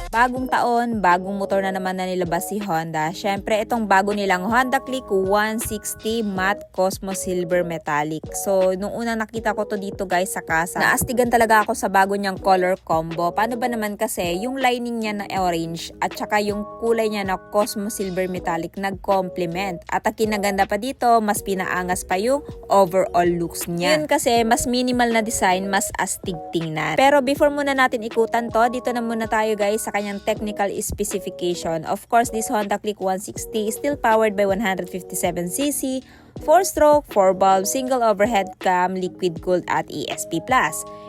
Bagong taon, bagong motor na naman na nilabas si Honda. Syempre, itong bago nilang Honda Click 160 Matte Cosmo Silver Metallic. So, nung unang nakita ko to dito guys sa kasa, naastigan talaga ako sa bago niyang color combo. Paano ba naman kasi, yung lining niya na orange at saka yung kulay niya na Cosmo Silver Metallic nag-complement. At ang kinaganda pa dito, mas pinaangas pa yung overall looks niya. Yun kasi, mas minimal na design, mas astig tingnan. Pero before muna natin ikutan to, dito na muna tayo guys sa kanyang technical specification. Of course, this Honda Click 160 is still powered by 157cc, 4-stroke, 4-valve, single overhead cam, liquid-cooled at ESP+.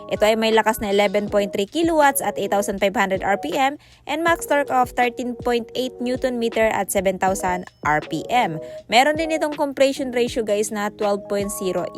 Ito ay may lakas na 11.3 kilowatts at 8,500 RPM and max torque of 13.8 Nm at 7,000 RPM. Meron din itong compression ratio guys na 12.0:1.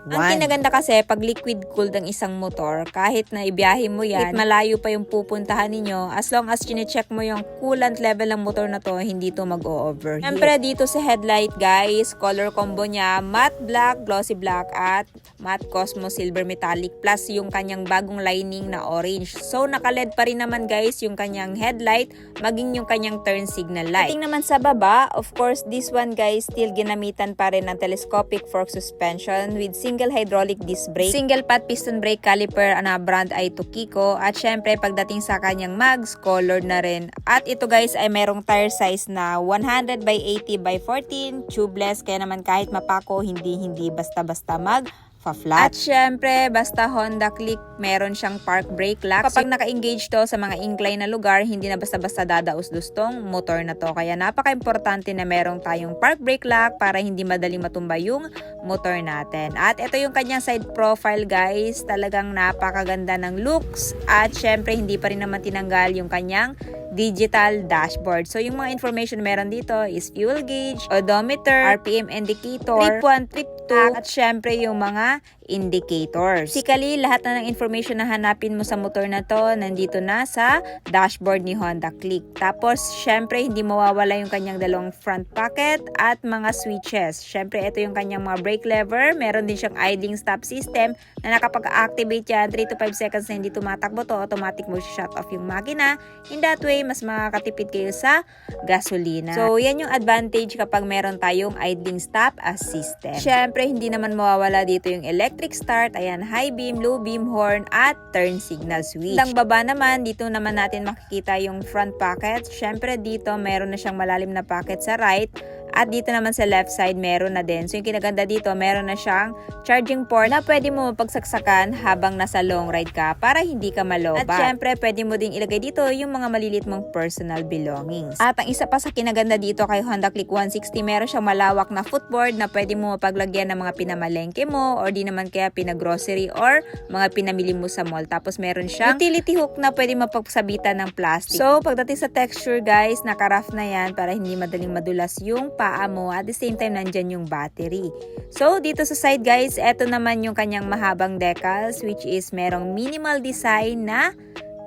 Ang kinaganda kasi pag liquid-cooled ang isang motor, kahit na ibiyahe mo yan, kahit malayo pa yung pupuntahan ninyo, as long as chinecheck mo yung coolant level ng motor na to, hindi to mag-overheat. Siyempre dito sa headlight guys, color combo niya, matte black, glossy black at matte Cosmo Silver Metallic plus yung kanyang bagong lining na orange. So naka-LED pa rin naman guys yung kanyang headlight maging yung kanyang turn signal light. Ating naman sa baba, of course this one guys still ginamitan pa rin ng telescopic fork suspension with single hydraulic disc brake, single pad piston brake caliper na brand ay Tokiko at syempre pagdating sa kanyang mags, colored na rin. At ito guys ay merong tire size na 100 by 80 by 14, tubeless kaya naman kahit mapako hindi basta-basta flat. At syempre, basta Honda Click, meron siyang park brake lock. Kapag naka-engage to sa mga incline na lugar, hindi na basta-basta dadaos-dos tong motor na to. Kaya napaka-importante na merong tayong park brake lock para hindi madaling matumba yung motor natin. At ito yung kanyang side profile guys. Talagang napakaganda ng looks. At syempre, hindi pa rin naman tinanggal yung kanyang digital dashboard. So, yung mga information meron dito is fuel gauge, odometer, RPM indicator, trip 1, trip 2, at syempre yung mga indicators. Basically, lahat na ng information na hanapin mo sa motor na to, nandito na sa dashboard ni Honda Click. Tapos, syempre, hindi mawawala yung kanyang dalawang front pocket at mga switches. Syempre, ito yung kanyang mga brake lever. Meron din siyang idling stop system na nakapag-activate yan 3 to 5 seconds na hindi tumatakbo to, automatic mo shut off yung makina. In that way, mas makakatipid kayo sa gasolina. So, yan yung advantage kapag meron tayong idling stop as system. Syempre, hindi naman mawawala dito yung electric start, ayan, high beam, low beam horn, at turn signal switch. Lang baba naman, dito naman natin makikita yung front pocket. Syempre, dito meron na siyang malalim na pocket sa right. At dito naman sa left side, meron na din. So, yung kinaganda dito, meron na siyang charging port na pwede mo mapagsaksakan habang nasa long ride ka para hindi ka malobat. At syempre, pwede mo ding ilagay dito yung mga malilit mong personal belongings. At ang isa pa sa kinaganda dito kay Honda Click 160, meron siyang malawak na footboard na pwede mo mapaglagyan ng mga pinamalengke mo or di naman kaya pinagrocery or mga pinamili mo sa mall. Tapos meron siyang utility hook na pwede mapagsabitan ng plastic. So, pagdating sa texture guys, naka-rough na yan para hindi madaling madulas yung paa mo. At the same time, nandyan yung battery. So, dito sa side guys, eto naman yung kanyang mahabang decals which is merong minimal design na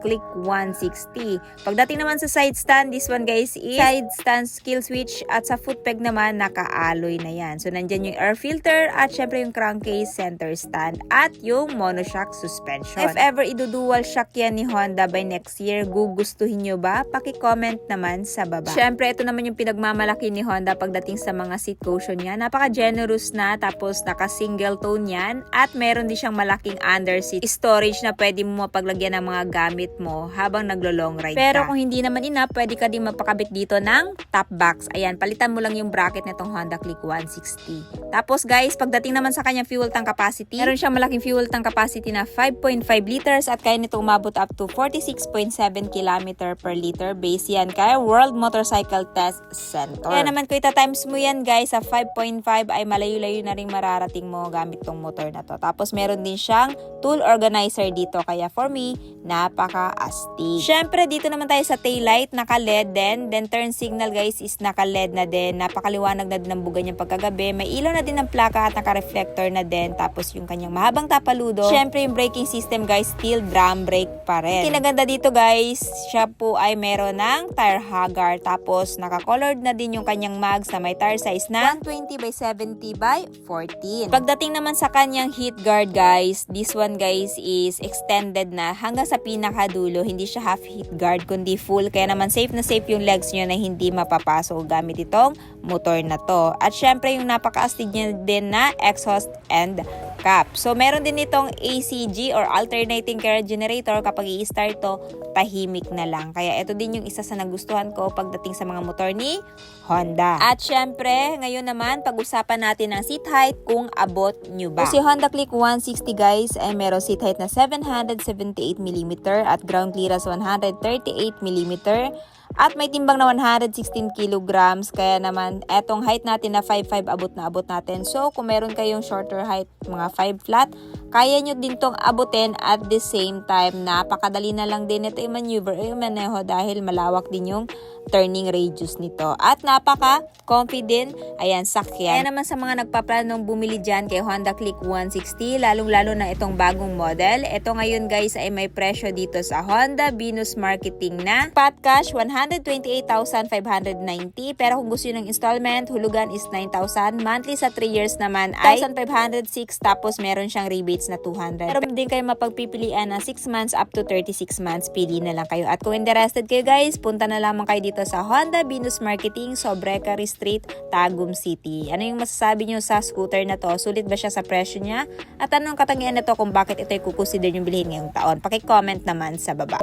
Click 160. Pagdating naman sa side stand, this one guys is side stand skill switch at sa foot peg naman naka-alloy na yan. So nandyan yung air filter at syempre yung crankcase center stand at yung monoshock suspension. If ever idudual shock yan ni Honda by next year, gugustuhin nyo ba? Paki-comment naman sa baba. Syempre ito naman yung pinagmamalaki ni Honda pagdating sa mga seat cushion niya. Napaka-generous na, tapos naka-single tone yan at meron din siyang malaking under seat storage na pwede mo mapaglagyan ng mga gamit mo habang naglo-long ride ka. Pero kung hindi naman enough, pwede ka din mapakabit dito ng top box. Ayan, palitan mo lang yung bracket nitong Honda Click 160. Tapos guys, pagdating naman sa kanyang fuel tank capacity, meron siyang malaking fuel tank capacity na 5.5 liters at kaya nito umabot up to 46.7 km per liter. Base yan kay World Motorcycle Test Center. Kaya naman kung ita-times mo yan guys, sa 5.5 ay malayo-layo na rin mararating mo gamit tong motor na to. Tapos meron din siyang tool organizer dito. Kaya for me, napaka-astig. Syempre, dito naman tayo sa taillight, naka-LED din. Then turn signal guys is naka-LED na din. Napakaliwanag na din ang buga niyang pagkagabi. May ilaw na din ng plaka at naka-reflector na din. Tapos yung kanyang mahabang tapaludo. Syempre, yung braking system guys, still drum brake pa rin. Kinaganda dito guys, siya po ay meron ng tire hugger. Tapos, naka-colored na din yung kanyang mags na may tire size na 120 by 70 by 14. Pagdating naman sa kanyang heat guard guys, this one guys is extended na hanggang sa pinaka pinakadulo, hindi siya half heat guard kundi full, kaya naman safe na safe yung legs nyo na hindi mapapasok gamit itong motor na to. At syempre yung napaka-astig niya din na exhaust and cap. So meron din itong ACG or alternating current generator. Kapag i-start to, tahimik na lang. Kaya ito din yung isa sa nagustuhan ko pagdating sa mga motor ni Honda. At syempre, ngayon naman, pag-usapan natin ang seat height kung abot nyo ba. So, si Honda Click 160 guys ay meron seat height na 778mm at ground clearance 138mm. At may timbang na 116 kilograms. Kaya naman, etong height natin na 5'5" abot na abot natin. So, kung meron kayong shorter height, mga 5 flat, kaya nyo din tong abutin at the same time. Napakadali na lang din ito i-maneuver o i-maneho dahil malawak din yung turning radius nito. At napaka-comfy din. Ayan, sakyan. Kaya naman sa mga nagpaplanong bumili dyan kay Honda Click 160, lalong-lalo na itong bagong model. Ito ngayon guys ay may presyo dito sa Honda Venus Marketing na spot cash 128,590. Pero kung gusto nyo ng installment, hulugan is 9,000. Monthly sa 3 years naman ay 1,506. Tapos meron siyang rebates na 200. Pero din kayo mapagpipilian na 6 months up to 36 months. Pili na lang kayo. At kung interested kayo guys, punta na lamang kayo dito sa Honda Venus Marketing, Sobrecari Street, Tagum City. Ano yung masasabi nyo sa scooter na to? Sulit ba siya sa presyo niya? At anong katangian na to kung bakit ito ay kukonsider nyo bilhin ngayong taon? Paki-comment naman sa baba.